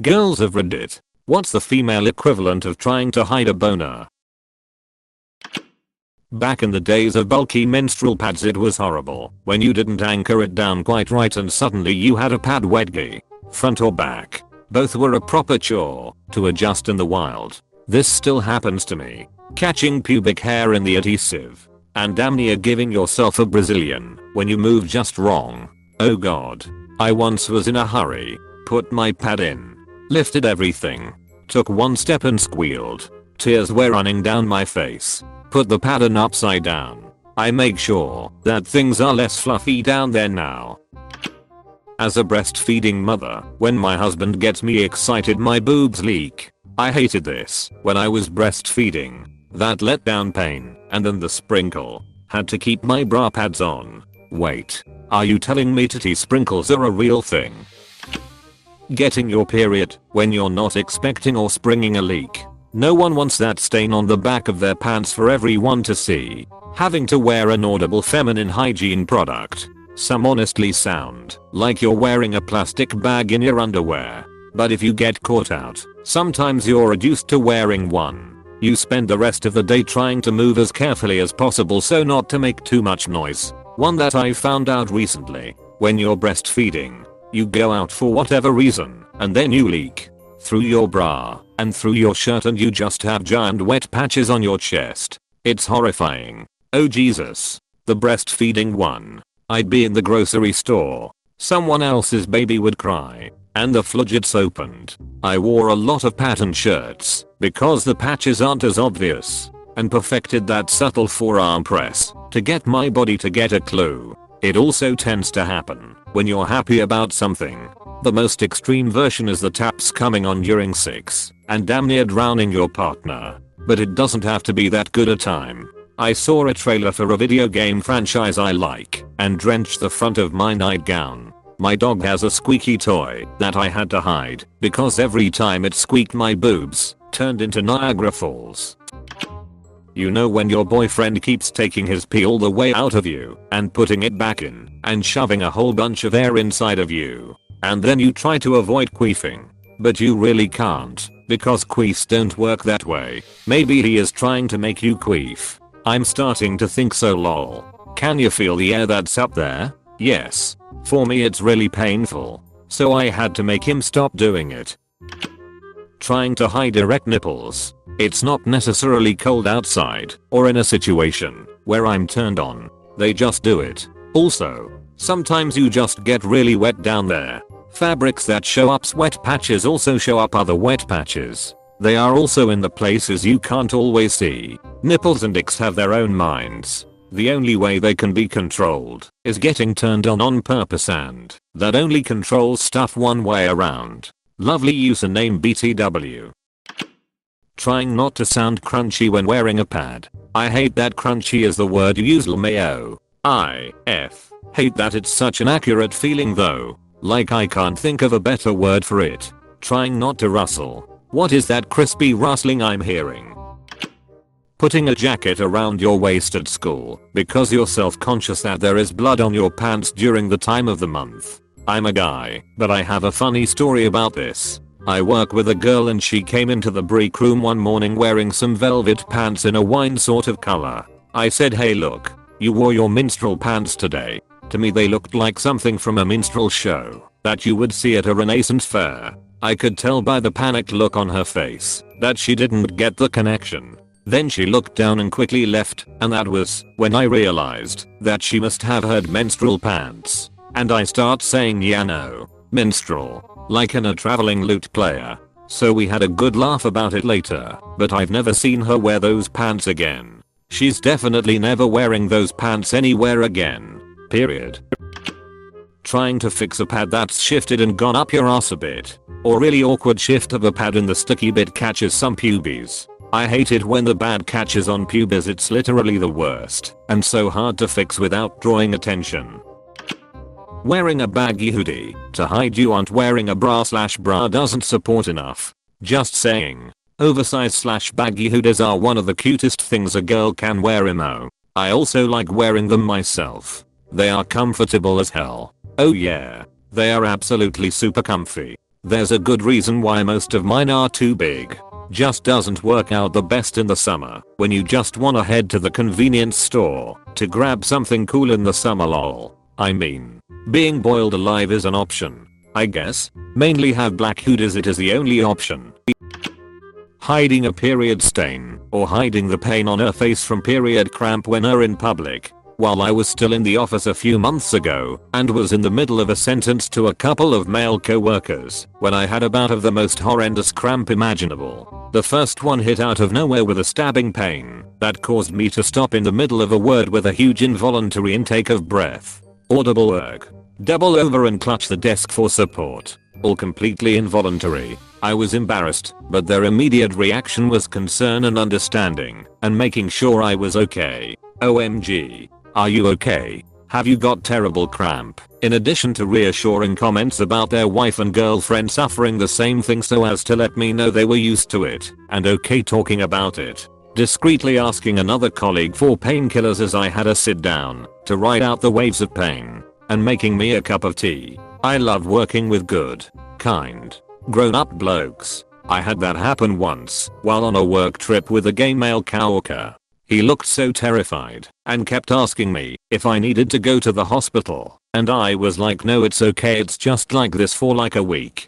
Girls of Reddit. What's the female equivalent of trying to hide a boner? Back in the days of bulky menstrual pads it was horrible when you didn't anchor it down quite right and suddenly you had a pad wedgie. Front or back. Both were a proper chore to adjust in the wild. This still happens to me. Catching pubic hair in the adhesive. And damn near giving yourself a Brazilian when you move just wrong. Oh god. I once was in a hurry. Put my pad in. Lifted everything. Took one step and squealed. Tears were running down my face. Put the pad in upside down. I make sure that things are less fluffy down there now. As a breastfeeding mother, when my husband gets me excited my boobs leak. I hated this when I was breastfeeding. That letdown pain, and then the sprinkle. Had to keep my bra pads on. Wait, are you telling me titty sprinkles are a real thing? Getting your period when you're not expecting or springing a leak. No one wants that stain on the back of their pants for everyone to see. Having to wear an audible feminine hygiene product. Some honestly sound like you're wearing a plastic bag in your underwear. But if you get caught out, sometimes you're reduced to wearing one. You spend the rest of the day trying to move as carefully as possible so not to make too much noise. One that I found out recently. When you're breastfeeding, you go out for whatever reason, and then you leak. Through your bra, and through your shirt and you just have giant wet patches on your chest. It's horrifying. Oh Jesus. The breastfeeding one. I'd be in the grocery store. Someone else's baby would cry. And the floodgates opened. I wore a lot of patterned shirts, because the patches aren't as obvious. And perfected that subtle forearm press, to get my body to get a clue. It also tends to happen when you're happy about something. The most extreme version is the taps coming on during sex and damn near drowning your partner. But it doesn't have to be that good a time. I saw a trailer for a video game franchise I like and drenched the front of my nightgown. My dog has a squeaky toy that I had to hide because every time it squeaked my boobs turned into Niagara Falls. You know when your boyfriend keeps taking his pee all the way out of you and putting it back in and shoving a whole bunch of air inside of you. And then you try to avoid queefing. But you really can't because queefs don't work that way. Maybe he is trying to make you queef. I'm starting to think so lol. Can you feel the air that's up there? Yes. For me it's really painful. So I had to make him stop doing it. Trying to hide erect nipples. It's not necessarily cold outside or in a situation where I'm turned on. They just do it. Also, sometimes you just get really wet down there. Fabrics that show up sweat patches also show up other wet patches. They are also in the places you can't always see. Nipples and dicks have their own minds. The only way they can be controlled is getting turned on purpose, and that only controls stuff one way around. Lovely username BTW. Trying not to sound crunchy when wearing a pad. I hate that crunchy is the word you use. LMAO. Hate that it's such an accurate feeling though. Like I can't think of a better word for it. Trying not to rustle. What is that crispy rustling I'm hearing? Putting a jacket around your waist at school because you're self-conscious that there is blood on your pants during the time of the month. I'm a guy, but I have a funny story about this. I work with a girl and she came into the break room one morning wearing some velvet pants in a wine sort of color. I said, hey look, you wore your minstrel pants today. To me they looked like something from a minstrel show that you would see at a Renaissance fair. I could tell by the panicked look on her face that she didn't get the connection. Then she looked down and quickly left, and that was when I realized that she must have heard menstrual pants. And I start saying yeah no, minstrel, like in a traveling lute player. So we had a good laugh about it later, but I've never seen her wear those pants again. She's definitely never wearing those pants anywhere again. Period. Trying to fix a pad that's shifted and gone up your ass a bit. Or really awkward shift of a pad and the sticky bit catches some pubes. I hate it when the bad catches on pubes, it's literally the worst and so hard to fix without drawing attention. Wearing a baggy hoodie to hide you aren't wearing a bra doesn't support enough. Just saying. Oversized baggy hoodies are one of the cutest things a girl can wear emo. I also like wearing them myself. They are comfortable as hell. Oh yeah. They are absolutely super comfy. There's a good reason why most of mine are too big. Just doesn't work out the best in the summer when you just wanna head to the convenience store to grab something cool in the summer lol. I mean, being boiled alive is an option, I guess. Mainly have black hoodies, it is the only option. Hiding a period stain or hiding the pain on her face from period cramp when her in public. While I was still in the office a few months ago and was in the middle of a sentence to a couple of male co-workers when I had a bout of the most horrendous cramp imaginable. The first one hit out of nowhere with a stabbing pain that caused me to stop in the middle of a word with a huge involuntary intake of breath. Audible erg. Double over and clutch the desk for support. All completely involuntary. I was embarrassed, but their immediate reaction was concern and understanding and making sure I was okay. OMG. Are you okay? Have you got terrible cramp? In addition to reassuring comments about their wife and girlfriend suffering the same thing so as to let me know they were used to it and okay talking about it. Discreetly asking another colleague for painkillers as I had a sit down to ride out the waves of pain and making me a cup of tea. I love working with good, kind, grown-up blokes. I had that happen once while on a work trip with a gay male coworker. He looked so terrified and kept asking me if I needed to go to the hospital, and I was like, no, it's okay, it's just like this for like a week.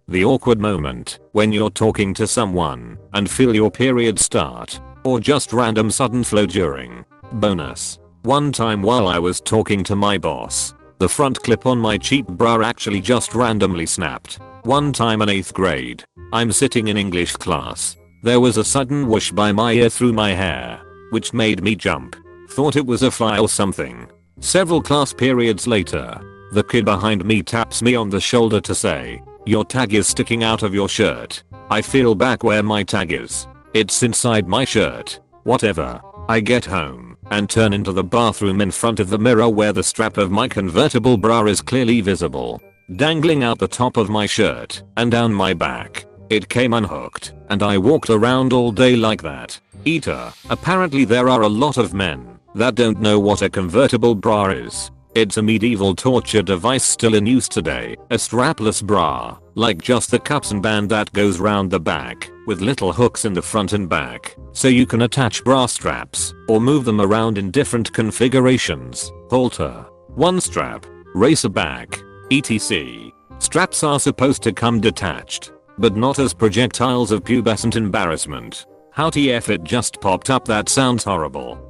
The awkward moment when you're talking to someone and feel your period start or just random sudden flow during. Bonus. One time while I was talking to my boss, the front clip on my cheap bra actually just randomly snapped. One time in 8th grade, I'm sitting in English class. There was a sudden whoosh by my ear through my hair, which made me jump. Thought it was a fly or something. Several class periods later, the kid behind me taps me on the shoulder to say, "Your tag is sticking out of your shirt." I feel back where my tag is. It's inside my shirt. Whatever. I get home and turn into the bathroom in front of the mirror where the strap of my convertible bra is clearly visible, dangling out the top of my shirt and down my back. It came unhooked, and I walked around all day like that. Eater. Apparently there are a lot of men that don't know what a convertible bra is. It's a medieval torture device still in use today. A strapless bra, like just the cups and band that goes round the back, with little hooks in the front and back, so you can attach bra straps or move them around in different configurations. Halter. One strap. Racer back. etc. Straps are supposed to come detached, but not as projectiles of pubescent embarrassment. How TF it just popped up, that sounds horrible.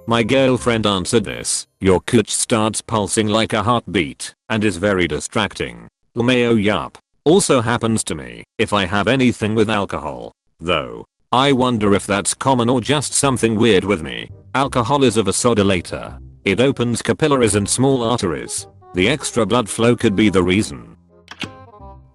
My girlfriend answered this. Your cooch starts pulsing like a heartbeat and is very distracting. Lmao yup. Also happens to me if I have anything with alcohol, though. I wonder if that's common or just something weird with me. Alcohol is a vasodilator. It opens capillaries and small arteries. The extra blood flow could be the reason.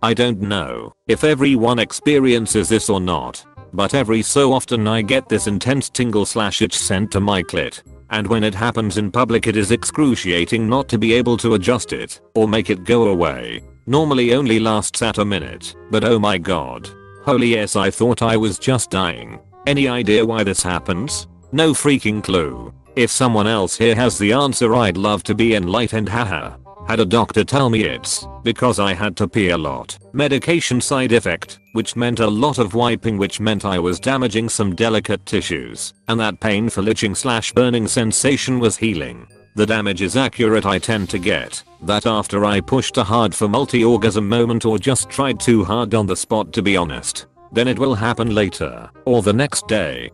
I don't know if everyone experiences this or not, but every so often I get this intense tingle/itch sent to my clit, and when it happens in public it is excruciating not to be able to adjust it or make it go away. Normally only lasts at a minute, but oh my god. Holy yes, I thought I was just dying. Any idea why this happens? No freaking clue. If someone else here has the answer, I'd love to be enlightened, haha. Had a doctor tell me it's because I had to pee a lot. Medication side effect, which meant a lot of wiping, which meant I was damaging some delicate tissues, and that painful itching/burning sensation was healing. The damage is accurate. I tend to get that after I pushed a hard for multi-orgasm moment or just tried too hard on the spot, to be honest. Then it will happen later or the next day.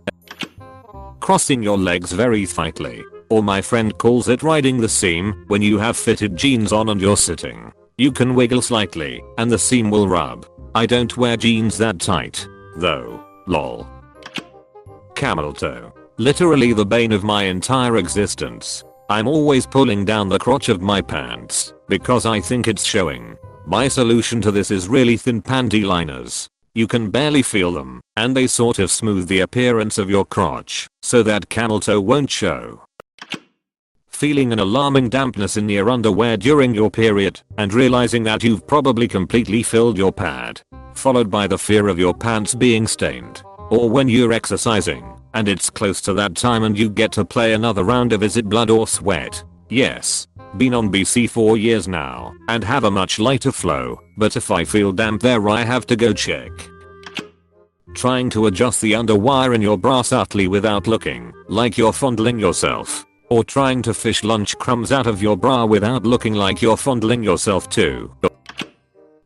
Crossing your legs very tightly, or my friend calls it riding the seam, when you have fitted jeans on and you're sitting. You can wiggle slightly and the seam will rub. I don't wear jeans that tight, though. Lol. Camel toe. Literally the bane of my entire existence. I'm always pulling down the crotch of my pants because I think it's showing. My solution to this is really thin panty liners. You can barely feel them, and they sort of smooth the appearance of your crotch so that camel toe won't show. Feeling an alarming dampness in your underwear during your period and realizing that you've probably completely filled your pad, followed by the fear of your pants being stained. Or when you're exercising and it's close to that time and you get to play another round of is it blood or sweat? Yes. Been on BC 4 years now and have a much lighter flow, but if I feel damp there I have to go check. Trying to adjust the underwire in your bra subtly without looking like you're fondling yourself. Or trying to fish lunch crumbs out of your bra without looking like you're fondling yourself too.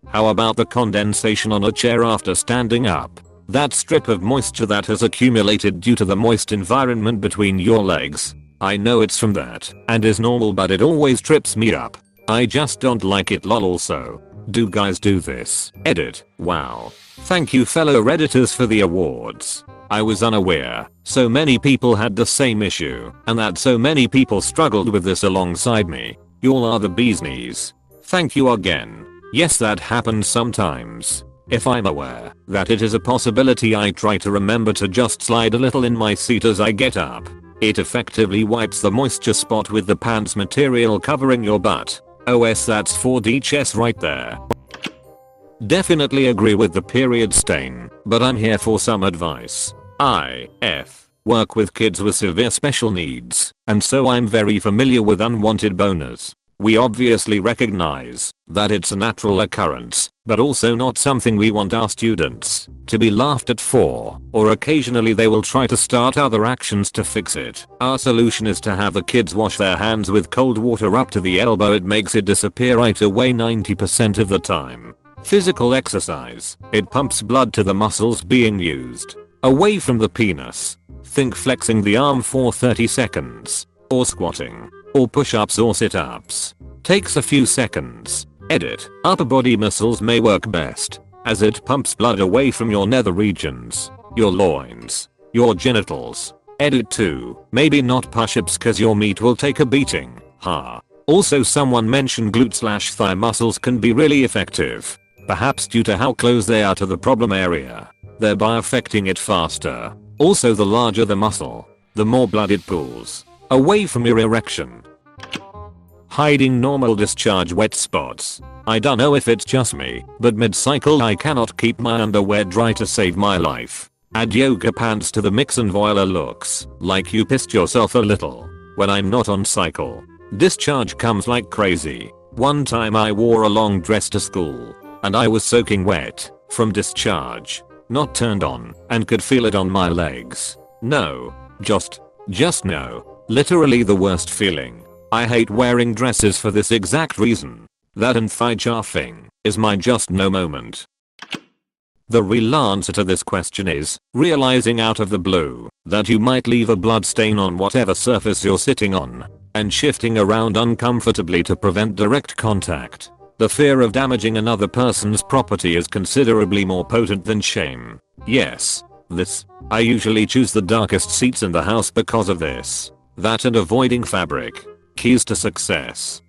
How about the condensation on a chair after standing up? That strip of moisture that has accumulated due to the moist environment between your legs. I know it's from that and is normal, but it always trips me up. I just don't like it lol. Also, do guys do this? Edit. Wow. Thank you fellow redditors for the awards. I was unaware so many people had the same issue and that so many people struggled with this alongside me. Y'all are the bee's knees. Thank you again. Yes, that happens sometimes. If I'm aware that it is a possibility, I try to remember to just slide a little in my seat as I get up. It effectively wipes the moisture spot with the pants material covering your butt. OS, that's 4DHS right there. Definitely agree with the period stain, but I'm here for some advice. I work with kids with severe special needs, and so I'm very familiar with unwanted boners. We obviously recognize that it's a natural occurrence, but also not something we want our students to be laughed at for, or occasionally they will try to start other actions to fix it. Our solution is to have the kids wash their hands with cold water up to the elbow. It makes it disappear right away 90% of the time. Physical exercise. It pumps blood to the muscles being used, away from the penis. Think flexing the arm for 30 seconds, or squatting, or push-ups or sit-ups. Takes a few seconds. Edit. Upper body muscles may work best, as it pumps blood away from your nether regions, your loins, your genitals. Edit 2. Maybe not push-ups cause your meat will take a beating. Ha. Also someone mentioned glute/thigh muscles can be really effective, perhaps due to how close they are to the problem area, thereby affecting it faster. Also, the larger the muscle, the more blood it pulls away from your erection. Hiding normal discharge wet spots. I don't know if it's just me, but mid-cycle I cannot keep my underwear dry to save my life. Add yoga pants to the mix and voila, looks like you pissed yourself a little. When I'm not on cycle, discharge comes like crazy. One time I wore a long dress to school, and I was soaking wet from discharge. Not turned on, and could feel it on my legs. No. Just no. Literally the worst feeling. I hate wearing dresses for this exact reason. That and thigh chafing is my just no moment. The real answer to this question is realizing out of the blue that you might leave a blood stain on whatever surface you're sitting on, and shifting around uncomfortably to prevent direct contact. The fear of damaging another person's property is considerably more potent than shame. Yes, I usually choose the darkest seats in the house because of this. That and avoiding fabric. Keys to success.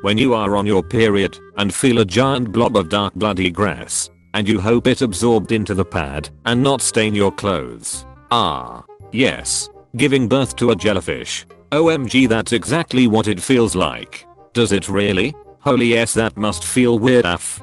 When you are on your period and feel a giant blob of dark bloody grass, and you hope it absorbed into the pad and not stain your clothes. Ah, yes, giving birth to a jellyfish. OMG, that's exactly what it feels like. Does it really? Holy yes, that must feel weird AF.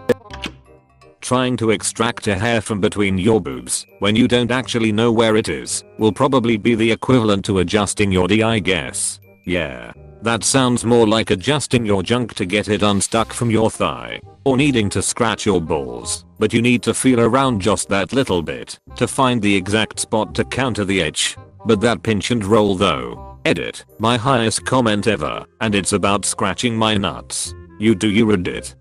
Trying to extract a hair from between your boobs when you don't actually know where it is will probably be the equivalent to adjusting your D, I guess. Yeah, that sounds more like adjusting your junk to get it unstuck from your thigh, or needing to scratch your balls, but you need to feel around just that little bit to find the exact spot to counter the itch. But that pinch and roll though. Edit. My highest comment ever, and it's about scratching my nuts. You do you Reddit.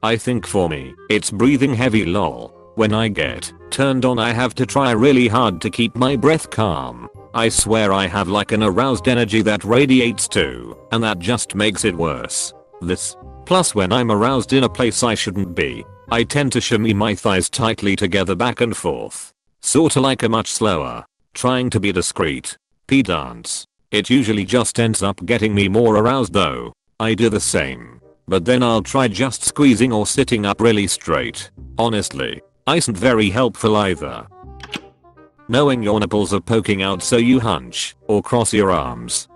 I think for me, it's breathing heavy lol. When I get turned on I have to try really hard to keep my breath calm. I swear I have like an aroused energy that radiates too, and that just makes it worse. Plus when I'm aroused in a place I shouldn't be, I tend to shimmy my thighs tightly together back and forth. Sorta like a much slower, trying to be discreet, pee dance. It usually just ends up getting me more aroused though. I do the same. But then I'll try just squeezing or sitting up really straight. Honestly, isn't very helpful either. Knowing your nipples are poking out so you hunch or cross your arms.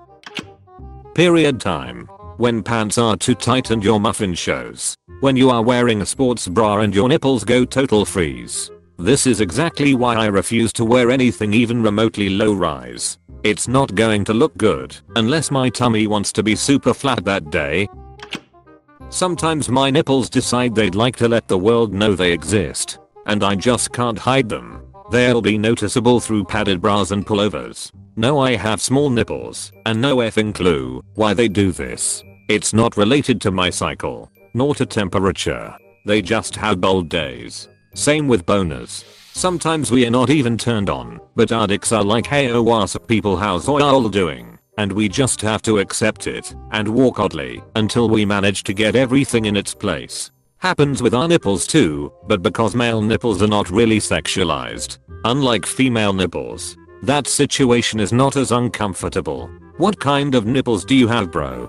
Period time. When pants are too tight and your muffin shows. When you are wearing a sports bra and your nipples go total freeze. This is exactly why I refuse to wear anything even remotely low rise. It's not going to look good unless my tummy wants to be super flat that day. Sometimes my nipples decide they'd like to let the world know they exist, and I just can't hide them. They'll be noticeable through padded bras and pullovers. No, I have small nipples, and no effing clue why they do this. It's not related to my cycle, nor to temperature. They just have bold days. Same with boners. Sometimes we are not even turned on, but our dicks are like, hey oh what's up people, how's y'all doing? And we just have to accept it and walk oddly until we manage to get everything in its place. Happens with our nipples too, but because male nipples are not really sexualized, unlike female nipples, that situation is not as uncomfortable. What kind of nipples do you have, bro?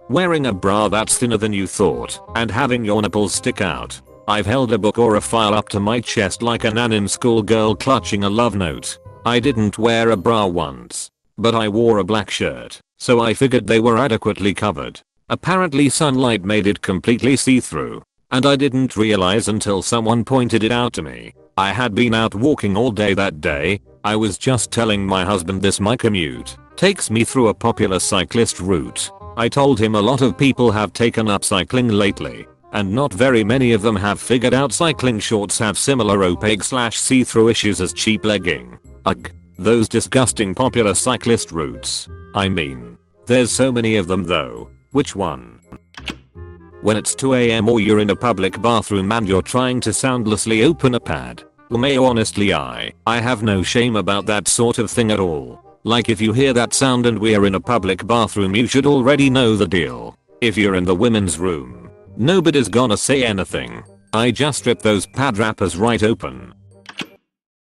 Wearing a bra that's thinner than you thought and having your nipples stick out. I've held a book or a file up to my chest like an anime schoolgirl clutching a love note. I didn't wear a bra once, but I wore a black shirt, so I figured they were adequately covered. Apparently sunlight made it completely see-through, and I didn't realize until someone pointed it out to me. I had been out walking all day that day. I was just telling my husband this my commute takes me through a popular cyclist route. I told him a lot of people have taken up cycling lately, and not very many of them have figured out cycling shorts have similar opaque/see-through issues as cheap legging. Ugh, those disgusting popular cyclist routes. I mean, there's so many of them though. Which one? When it's 2 AM or you're in a public bathroom and you're trying to soundlessly open a pad. Honestly I have no shame about that sort of thing at all. Like if you hear that sound and we're in a public bathroom you should already know the deal. If you're in the women's room, nobody's gonna say anything. I just rip those pad wrappers right open